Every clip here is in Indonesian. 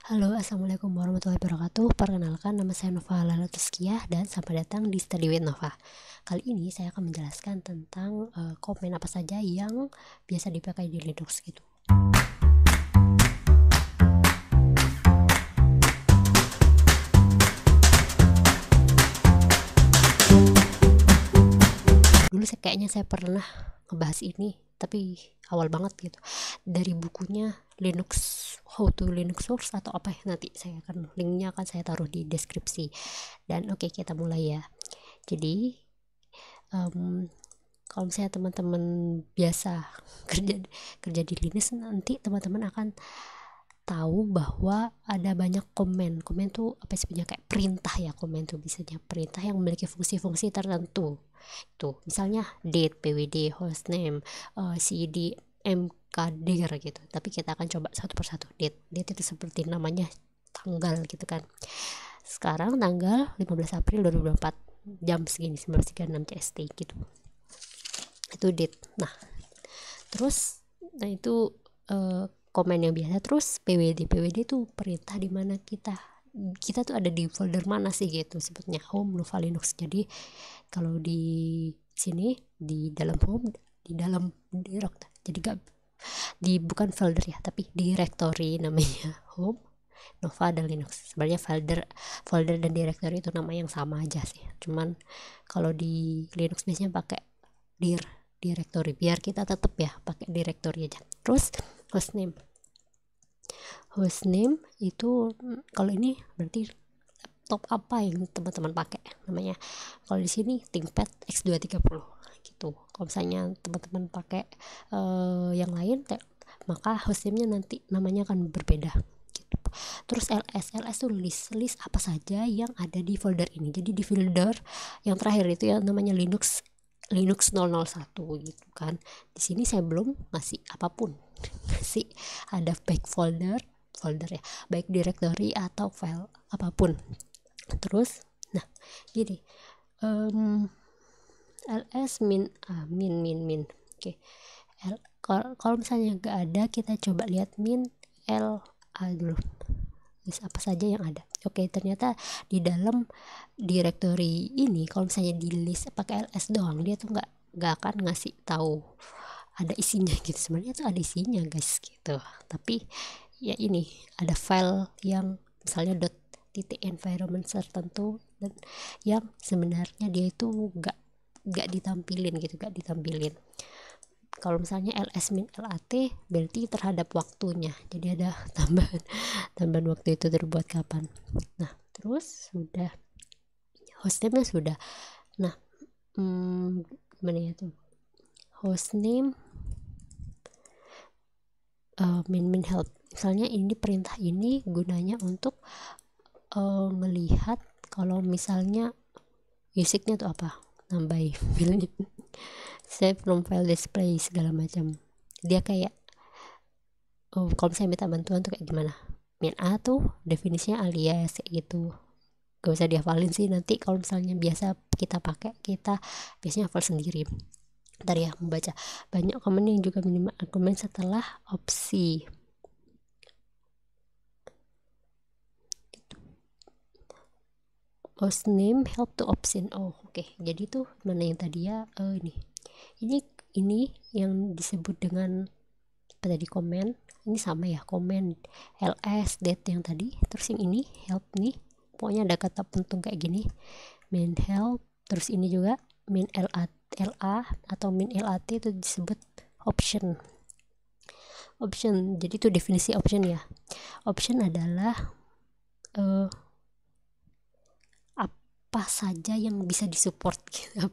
Halo, assalamualaikum warahmatullahi wabarakatuh. Perkenalkan, nama saya Nova Lala Tazkiyah dan selamat datang di Study with Nova. Kali ini saya akan menjelaskan tentang komen apa saja yang biasa dipakai di Linux gitu. Dulu kayaknya saya pernah ngebahas ini, tapi awal banget gitu, dari bukunya Linux, How to Linux Source atau apa ya, nanti saya akan linknya akan saya taruh di deskripsi. Dan oke, kita mulai ya. Jadi kalau misalnya teman-teman biasa kerja di Linux, nanti teman-teman akan tahu bahwa ada banyak komen tuh apa sebenarnya kayak perintah ya. Komen tuh biasanya perintah yang memiliki fungsi-fungsi tertentu. Tuh misalnya date, pwd, hostname, cd, mkdir gitu. Tapi kita akan coba satu persatu. Date itu seperti namanya tanggal gitu kan. Sekarang tanggal 15 April 2024 jam segini 19.36 CST gitu. Itu date. Nah itu komen yang biasa. Terus pwd itu perintah di mana kita tuh ada di folder mana sih gitu, sebutnya home Nova Linux. Jadi kalau di sini di dalam home, di dalam directory, jadi bukan folder ya, tapi directory namanya home Nova dan Linux. Sebenarnya folder dan directory itu nama yang sama aja sih, cuman kalau di Linux biasanya pakai directory biar kita tetap ya pakai directory aja. Terus hostname itu kalau ini berarti laptop apa yang teman-teman pakai namanya. Kalau di sini ThinkPad X230 gitu. Kalau misalnya teman-teman pakai yang lain, maka hostname-nya nanti namanya akan berbeda gitu. Terus ls tuh list apa saja yang ada di folder ini. Jadi di folder yang terakhir itu ya namanya Linux 001 gitu kan. Di sini saya belum ngasih apapun. Ngasih ada baik folder ya, baik directory atau file apapun. Terus gini, ls min oke. Kalau misalnya nggak ada, kita coba lihat min la dulu, list apa saja yang ada. Oke, ternyata di dalam directory ini kalau misalnya di list pakai ls doang, dia tuh nggak akan ngasih tahu ada isinya gitu. Sebenarnya tuh ada isinya guys gitu, tapi ya ini ada file yang misalnya .environment tertentu dan yang sebenarnya dia itu nggak ditampilin gitu, kalau misalnya ls min lat berarti terhadap waktunya, jadi ada tambahan waktu itu terbuat kapan. Nah terus sudah hostname sudah. Nah gimana ya tuh hostname min help. Misalnya ini perintah ini gunanya untuk melihat kalau misalnya musiknya tuh apa, nambahin filenya, save from file display segala macam. Dia kayak kalau misalnya minta bantuan tuh kayak gimana, min a tuh definisinya alias kayak gitu. Gak usah dihafalin sih, nanti kalau misalnya biasa kita pakai, kita biasanya hafal sendiri. Ntar ya membaca banyak komen yang juga minimal argumen setelah opsi. Hostname help to option. Oke. Jadi tuh mana yang tadi ya, ini yang disebut dengan apa tadi, komen. Ini sama ya, komen ls date yang tadi. Terus yang ini help nih, pokoknya ada kata pentung kayak gini, min help. Terus ini juga min la atau min lat itu disebut option. Jadi itu definisi option ya. Option adalah apa saja yang bisa disupport gitu.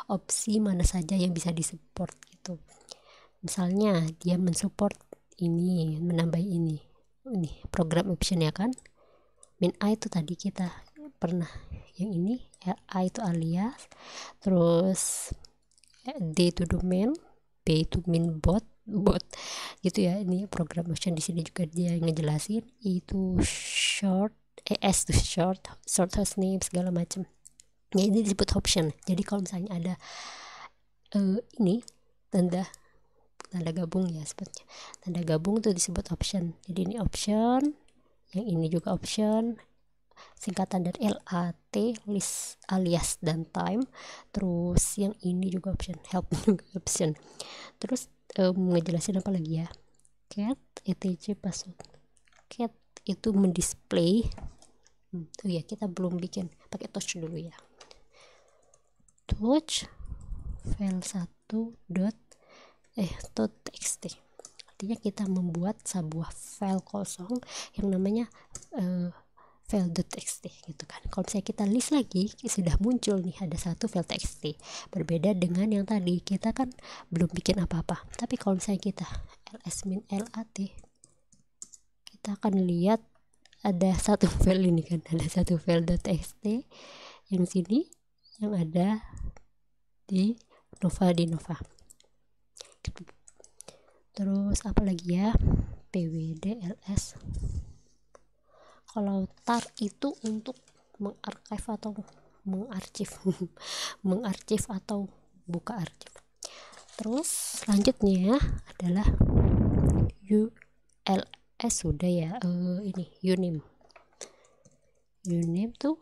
Opsi mana saja yang bisa disupport gitu. Misalnya dia mensupport ini, menambah ini program option ya kan. Min a itu tadi kita pernah yang ini, a itu alias, terus d itu domain, b itu min bot gitu ya. Ini program option di sini juga dia ngejelasin itu short es tuh short hostname segala macam ya, ini disebut option. Jadi kalau misalnya ada ini tanda gabung ya, sebetulnya tanda gabung tuh disebut option. Jadi ini option, yang ini juga option, singkatan dari LAT, list alias dan time. Terus yang ini juga option, help juga option. Terus ngejelasin apa lagi ya, cat etc password. Cat itu mendisplay oh ya, kita belum bikin pakai touch dulu ya. Touch file 1 .txt, artinya kita membuat sebuah file kosong yang namanya file.txt gitu kan. Kalau misalnya kita list lagi, sudah muncul nih ada satu file txt, berbeda dengan yang tadi kita kan belum bikin apa-apa. Tapi kalau misalnya kita ls-lat, kita akan lihat ada satu file ini kan, ada satu file.txt yang sini yang ada di Nova. Terus apa lagi ya, pwd ls. Kalau tar itu untuk mengarchive atau mengarsip atau buka arsip. Terus selanjutnya adalah ULS, sudah ya, ini uname tuh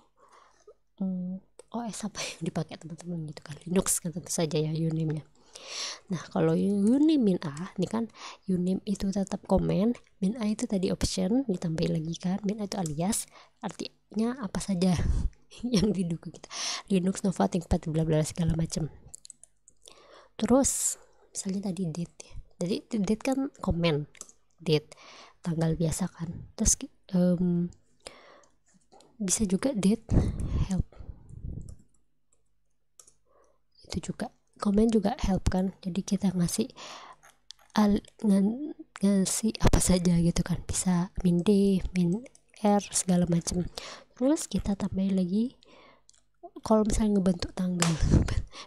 OS apa yang dipakai teman-teman gitu kan, Linux kan tentu saja ya uname-nya. Nah kalau uname min a, ini kan uname itu tetap komen, min a itu tadi option ditambahin lagi kan, min a itu alias, artinya apa saja yang didukung kita, Linux, Nova, ThinkPad, bla bla segala macam. Terus misalnya tadi date ya, jadi date kan komen, date tanggal biasa kan. Terus bisa juga date help, itu juga komen juga help kan, jadi kita ngasih apa saja gitu kan, bisa min d, min r segala macam. Terus kita tambahin lagi kalau misalnya ngebentuk tanggal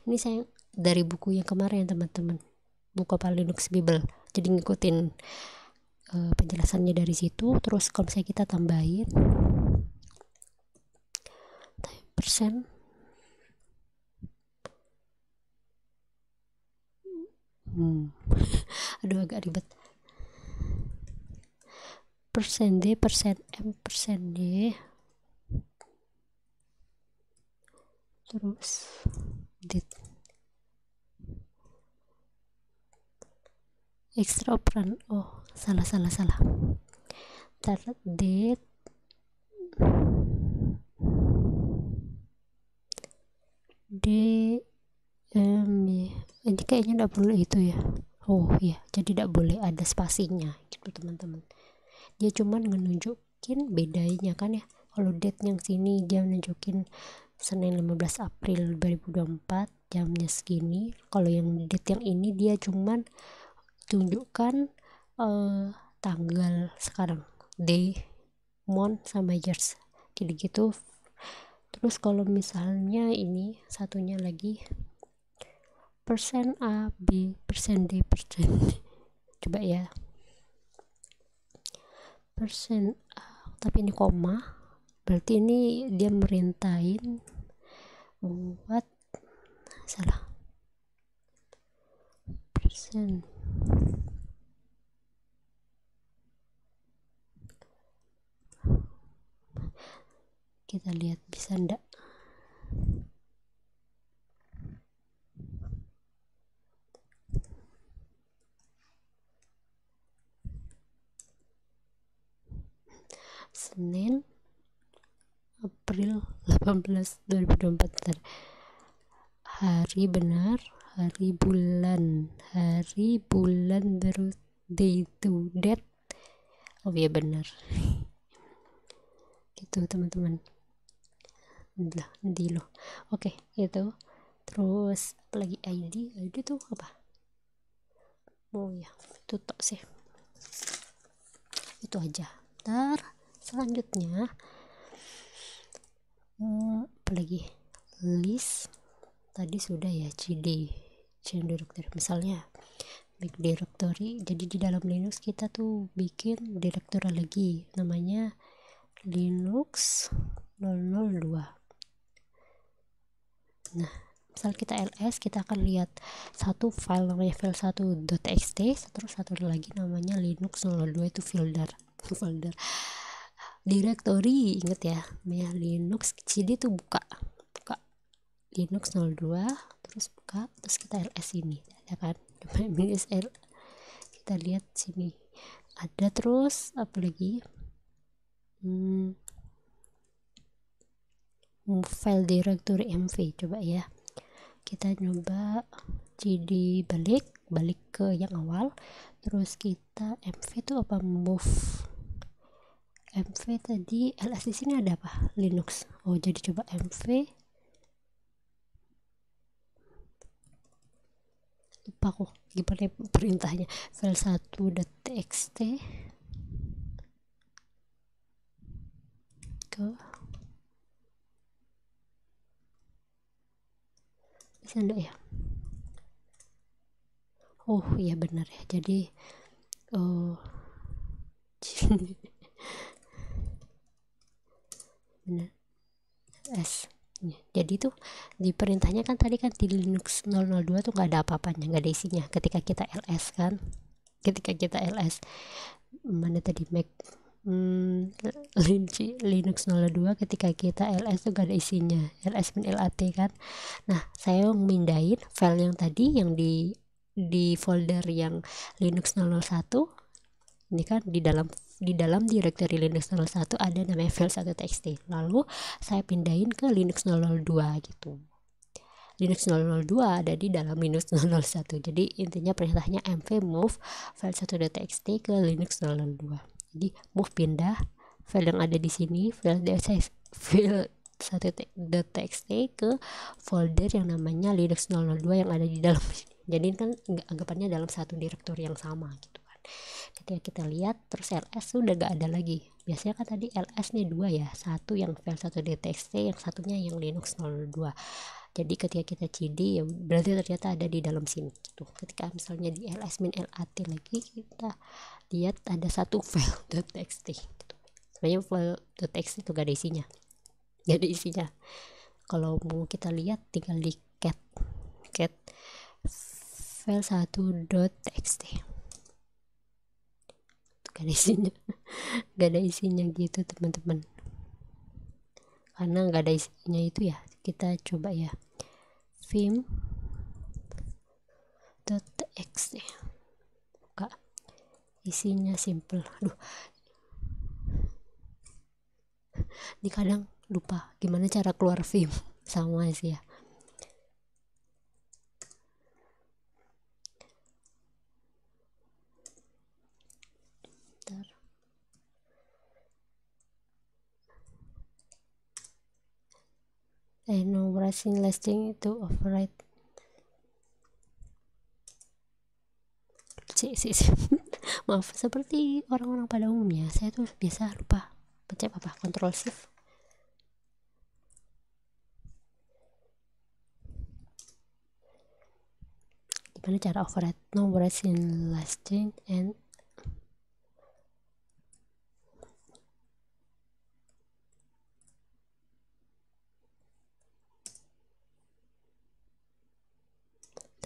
ini saya dari buku yang kemarin teman-teman, buku apa, Linux Bible, jadi ngikutin penjelasannya dari situ. Terus kalau misalnya kita tambahin persen, aduh agak ribet, persen d, persen m, persen d, terus date, extra operan, oh salah date ini kayaknya tidak boleh itu ya. Oh ya, jadi tidak boleh ada spasinya gitu teman-teman. Dia cuman nunjukin bedanya kan ya. Kalau date yang sini dia nunjukin Senin 15 April 2024 jamnya segini. Kalau yang date yang ini dia cuman tunjukkan tanggal sekarang, day, month sama years gitu. Terus kalau misalnya ini satunya lagi persen A, B, persen D, persen D. Coba ya, persen A, tapi ini koma, berarti ini dia merintahin buat salah, persen. Kita lihat bisa ndak. Senin April 18 2024, bentar. Hari benar, hari bulan baru day to date. Oh iya benar. Gitu teman-teman. Lah, nanti loh. Oke, itu. Terus apalagi ID tuh apa? Oh ya, itu tok sih. Itu aja. Ntar selanjutnya apalagi, list tadi sudah ya, cd change directory, misalnya make directory. Jadi di dalam Linux kita tuh bikin directory lagi namanya Linux 002. Nah misal kita ls, kita akan lihat satu file namanya file 1.txt, terus satu lagi namanya Linux 02, itu folder directory, inget ya, Linux cd tuh buka Linux 02, terus buka, terus kita ls ini ada kan, minus l, kita lihat sini ada. Terus apa lagi, file directory mv, coba ya kita nyoba cd balik ke yang awal, terus kita mv itu apa, move mv tadi ls di sini ada apa, Linux. Oh jadi coba mv, lupa kok gimana perintahnya, file 1.txt ke, bisa enggak ya, oh iya benar ya, jadi benar s. Jadi tuh di perintahnya kan tadi kan di Linux 002 tuh nggak ada apa-apanya, nggak ada isinya. Ketika kita ls kan, ketika kita ls mana tadi Mac, Linux 02, ketika kita ls tuh gak ada isinya, ls min lat kan. Nah saya mindahin file yang tadi yang di folder yang Linux 001 ini kan, di dalam directory Linux 01 ada namanya file 1.txt, lalu saya pindahin ke Linux 002 gitu. Linux 002 ada di dalam Linux 001. Jadi intinya perintahnya mv move file 1.txt ke Linux 002. Jadi move pindah file yang ada di sini, file 1.txt ke folder yang namanya Linux 002 yang ada di dalam sini. Jadi kan anggapannya dalam satu direktori yang sama gitu. Ketika kita lihat terus ls sudah gak ada lagi. Biasanya kan tadi ls nya dua ya, satu yang file 1.txt, yang satunya yang Linux 02. Jadi ketika kita cd ya berarti ternyata ada di dalam sini gitu. Ketika misalnya di ls min lat lagi, kita lihat ada satu file .txt gitu. Sebenarnya file .txt itu gak ada isinya, gak ada isinya. Kalau mau kita lihat tinggal di cat file 1.txt, gak ada isinya, gak ada isinya gitu teman-teman, karena gak ada isinya itu ya. Kita coba ya vim.txt, buka, isinya simple. Aduh, ini kadang lupa gimana cara keluar vim, sama sih ya. Bentar. No browsing listing itu override. Maaf, seperti orang-orang pada umumnya saya tuh biasa lupa pencet apa, Ctrl Shift. Gimana cara override no browsing listing and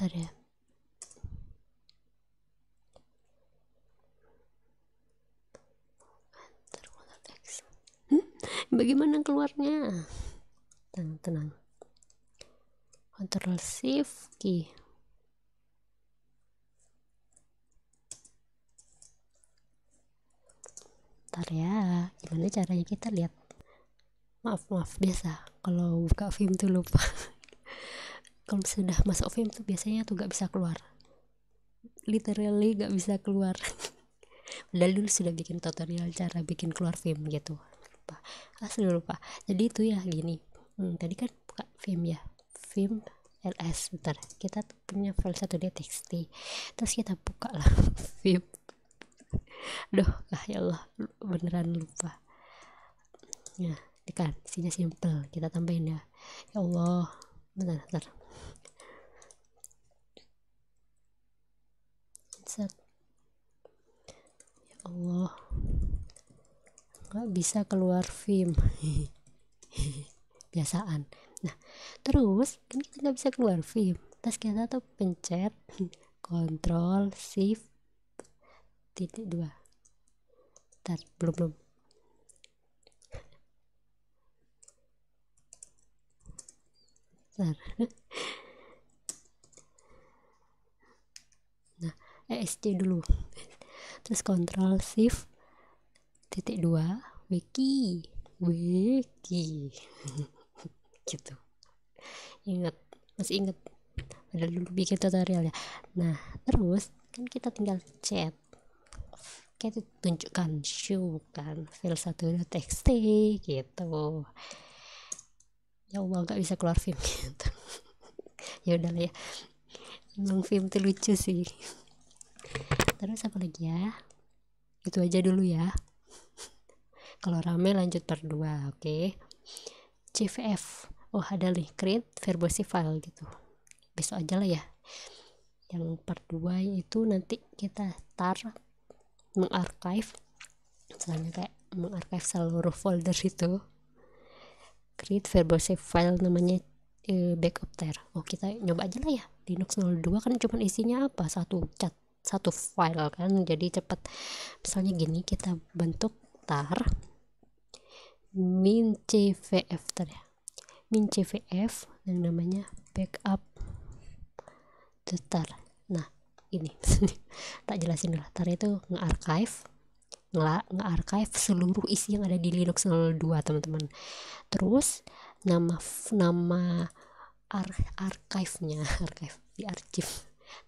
bentar ya. Bagaimana keluarnya? Tenang. Ctrl Shift key. Bentar ya, gimana caranya kita lihat. Maaf biasa kalau buka Vim tuh lupa. Kalau sudah masuk Vim tuh biasanya tuh gak bisa keluar, literally gak bisa keluar. Padahal dulu sudah bikin tutorial cara bikin keluar Vim gitu, asli lupa. Jadi itu ya gini, tadi kan buka Vim ya, Vim ls, bentar, kita tuh punya file 1.txt, terus kita buka lah Vim. Ya Allah, beneran lupa. Nah, ini kan isinya simple, kita tambahin ya. Ya Allah, bentar. Set. Ya Allah, nggak bisa keluar Vim. Biasaan. Nah, terus kan kita nggak bisa keluar Vim, terus kita tuh pencet Ctrl Shift titik 2. Bentar, belum Bentar. Nah, ESC dulu. Terus Ctrl Shift titik 2 wiki gitu. Masih ingat ada dulu bikin tutorial ya. Nah, terus kan kita tinggal chat, kita tunjukkan show kan file1.txt gitu. Ya Allah, nggak bisa keluar film gitu. Ya udahlah ya, emang film tuh lucu sih. Terus apa lagi ya, itu aja dulu ya. Kalau rame lanjut part 2. Oke. CVF, oh ada nih, create verbose file gitu, besok aja lah ya. Yang part 2 itu nanti kita mengarchive, misalnya kayak mengarchive seluruh folder itu, create verbose file namanya backup tar. Oh, kita nyoba aja lah ya. Linux 02 kan cuma isinya apa, satu file kan, jadi cepat. Misalnya gini, kita bentuk tar min cvf tar ya, min cvf yang namanya backup tar. Nah ini tak jelasin dulu. Tar itu nge-archive seluruh isi yang ada di Linux 02 teman-teman. Terus nama archive-nya di arsip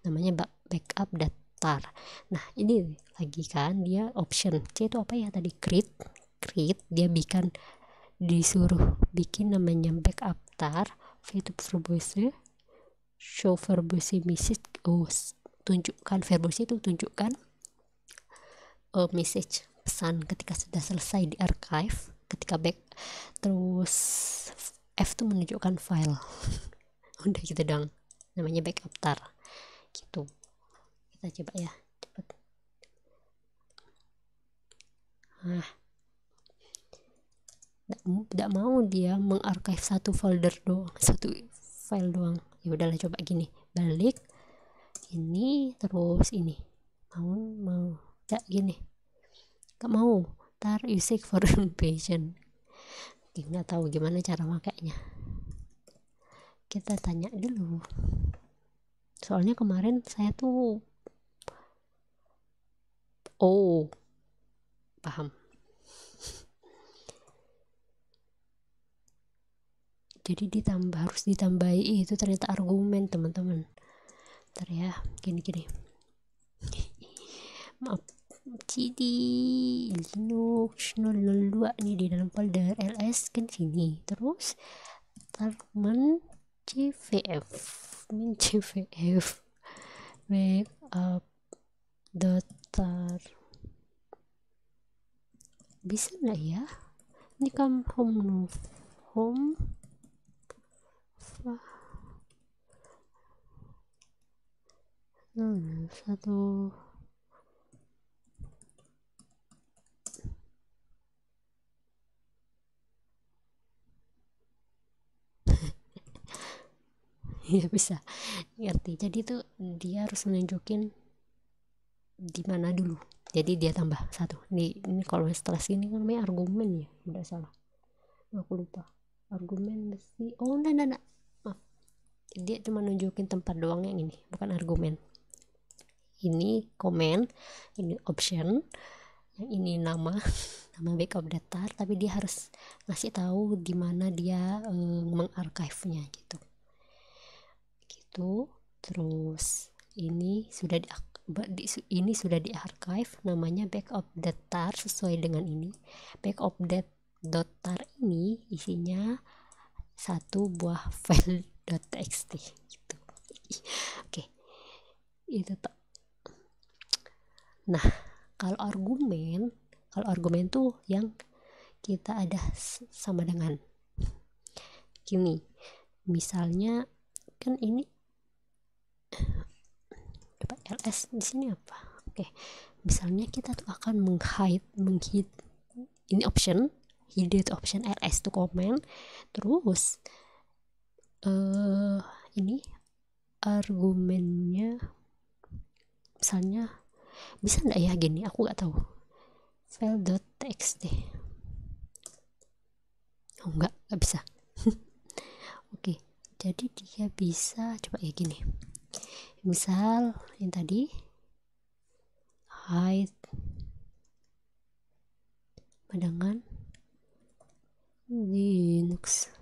namanya backup datar. Nah ini lagi kan dia option C itu apa ya tadi, create dia disuruh bikin namanya backup tar, itu verbose, show verbose message. Oh, tunjukkan verbose itu tunjukkan message, pesan ketika sudah selesai di archive, ketika back. Terus F itu menunjukkan file. Udah gitu dong, namanya backup tar gitu. Kita coba ya, cepet. Nah, tidak mau dia mengarchive satu folder doang, satu file doang. Ya udahlah, coba gini, balik ini terus ini, mau ya gini, gak mau. Tar usage for patient, nggak tahu gimana cara makainya. Kita tanya dulu, soalnya kemarin saya tuh paham. Jadi harus ditambahi itu ternyata argumen teman-teman. Ntar ya, gini maaf, CD Linux 002 nih di dalam folder ls kan sini. Terus min cvf backup datar, bisa nggak ya? Ini kan home satu. Ya bisa ngerti. Jadi tuh dia harus menunjukin di mana dulu, jadi dia tambah satu. Ini kalau setelah sini kan namanya argumen ya, udah salah, aku lupa argumen mesti. Oh enggak, maaf, dia cuma nunjukin tempat doang, yang ini bukan argumen. Ini komen, ini option, yang ini nama backup datar, tapi dia harus ngasih tahu di mana dia mengarchive-nya gitu. Terus ini sudah di archive, namanya backup datar sesuai dengan ini. Backup datar ini isinya satu buah file .txt gitu. Oke, itu tuh. Nah, kalau argumen tuh yang kita ada sama dengan gini. Misalnya kan ini coba ls di sini apa? Oke. Misalnya kita tuh akan menghide ini option, hide option, ls tuh komen. Terus ini argumennya misalnya bisa nggak ya gini, aku nggak tahu, file.txt. Oh nggak bisa. Oke, Jadi dia bisa coba kayak gini, misal yang tadi hide pandangan Linux.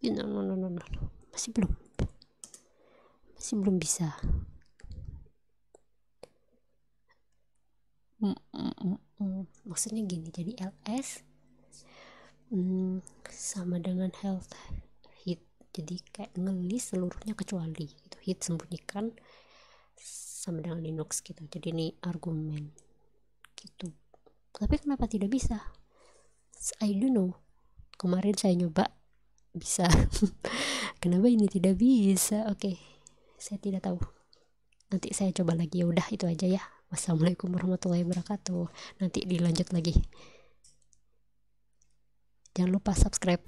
No. Masih belum bisa. Maksudnya gini, jadi ls sama dengan health hit, jadi kayak ngelis seluruhnya kecuali gitu, hit sembunyikan sama dengan Linux gitu. Jadi ini argumen gitu. Tapi kenapa tidak bisa? I don't know. Kemarin saya nyoba bisa. Kenapa ini tidak bisa? Oke, saya tidak tahu. Nanti saya coba lagi. Ya udah itu aja ya. Wassalamualaikum warahmatullahi wabarakatuh. Nanti dilanjut lagi. Jangan lupa subscribe.